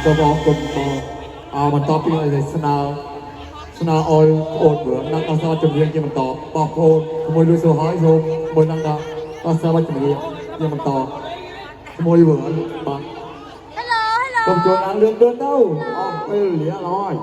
ก็บอกกลุ่มมันตอบปีอะไรสนาออยโอนเหมือนนักอาสาจำเรียงที่มันตอบปอกโอนขโมยดูเสือหายโยมขโมยนักอาสาจำเรียงที่มันตอบขโมยเหมือนปะ ฮัลโหลฮัลโหล ผมโจรนางเรื่องเดินเต้าอ๋อไม่เหลือร้อย